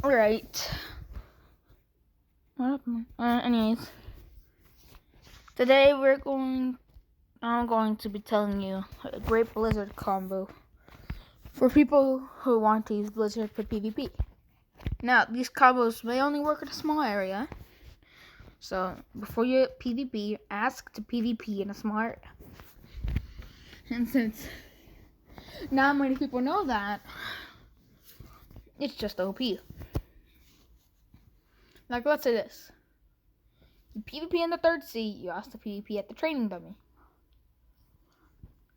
Alright. What happened? Anyways. Today I'm going to be telling you a great Blizzard combo for people who want to use Blizzard for PvP. Now, these combos may only work in a small area. So, before you PvP, ask to PvP in a small area. And since not many people know that, it's just OP. Like, let's say this. You PvP in the 3rd sea, you ask to PvP at the training dummy.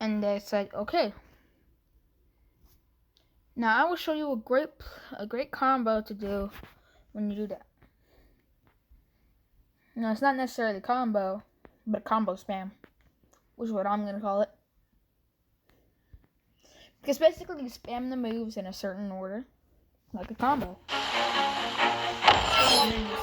And they said, okay. Now, I will show you a great combo to do when you do that. No, it's not necessarily combo, but combo spam, which is what I'm going to call it. Because basically you spam the moves in a certain order, like a combo. And then you